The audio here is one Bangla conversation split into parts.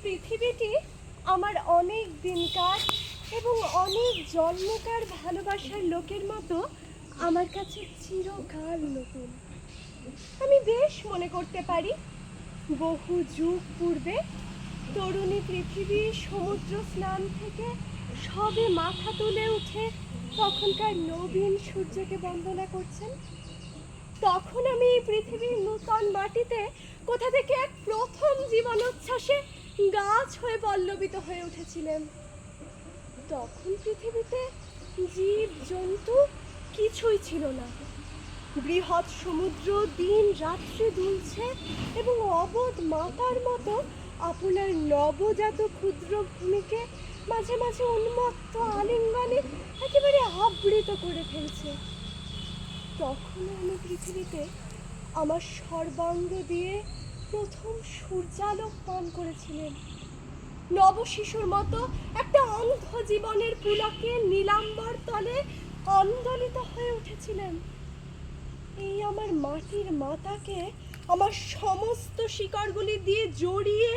পৃথিবীটি আমার অনেক দিনকার এবং অনেক জন্মকার ভালোবাসার লোকের মতো আমার কাছে চিরকাল নতুন। আমি বেশ মনে করতে পারি বহু যুগ পূর্বে তরুণী পৃথিবী সমুদ্র স্নান থেকে সবে মাথা তুলে উঠে তখনকার নবীন সূর্যকে বন্দনা করছেন। তখন আমি এই পৃথিবীর নূতন মাটিতে কোথা থেকে এক প্রথম জীবনোচ্ছ্বাসে গাছ হয়ে পল্লবিত হয়ে উঠেছিলেন। তখন পৃথিবীতে জীব জন্তু কিছুই ছিল না। বৃহৎ সমুদ্র দিন রাত্রি দুলছে এবং অবোধ মাতার মতো আপনার নবজাত ক্ষুদ্র ভূমিকে মাঝে মাঝে উন্মত্ত আলিঙ্গনে একেবারে আবৃত করে ফেলছে। তখন আমি পৃথিবীতে আমার সর্বাঙ্গ দিয়ে প্রথম সূর্যালোক পান করেছিলেন। নবশিশুর মতো একটা অন্ধ জীবনের পুলকে নীলাম্বর তলে আন্দোলিত হয়ে উঠেছিলেন। এই আমার মাটির মাতাকে আমার সমস্ত শিকড়গুলি দিয়ে জড়িয়ে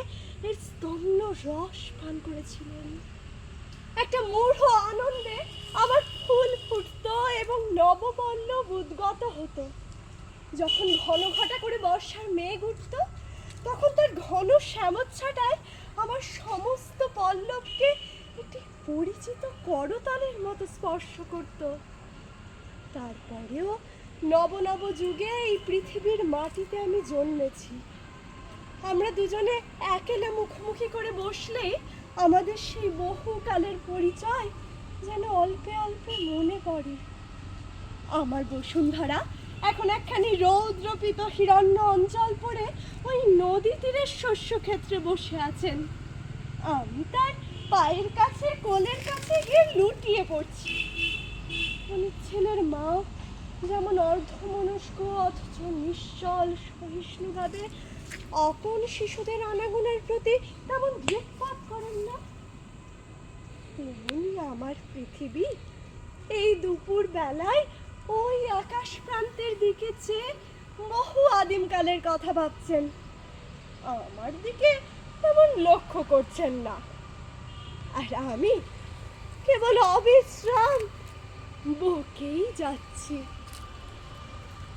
এর স্তন্য রস পান করেছিলেন। একটা মূঢ় আনন্দে আমার ফুল ফুটত এবং নবপল্লব উদ্গত হতো। যখন ঘন ঘটা করে বর্ষার মেঘ উঠত, তখন তার ঘন শ্যামচ্ছটায় আমার সমস্ত পল্লবকে একটি পরিচিত করতালের মতো স্পর্শ করত। তারপরেও নব নব যুগে এই পৃথিবীর মাটিতে আমি জন্মেছি। আমরা দুজনে একেলা মুখোমুখি করে বসলেই আমাদের সেই বহুকালের পরিচয় যেন অল্পে অল্পে মনে পড়ে। আমার বসুন্ধরা এখন একখানি রৌদ্রপিত হিরণ্য অঞ্চল পড়ে ওই নদী তীরের শস্যক্ষেত্রে বসে আছেন। আমি তার পায়ের কাছে কোলের কাছে গিয়ে লুটিয়ে পড়ছি। উনি ছেলের মা যেমন অর্ধমনস্ক অথচ নিশ্চল সহিষ্ণুভাবে আপন শিশুদের আনাগোনার প্রতি তেমন দৃকপাত করেন না, তেমনি আমার পৃথিবী এই দুপুর বেলায় ওই আকাশ প্রান্তের দিকে চেয়ে বহু আদিমকালের কথা ভাবছেন। আমার দিকে তেমন লক্ষ্য করছেন না, আর আমি কেবল অবিশ্রাম বকেই যাচ্ছি।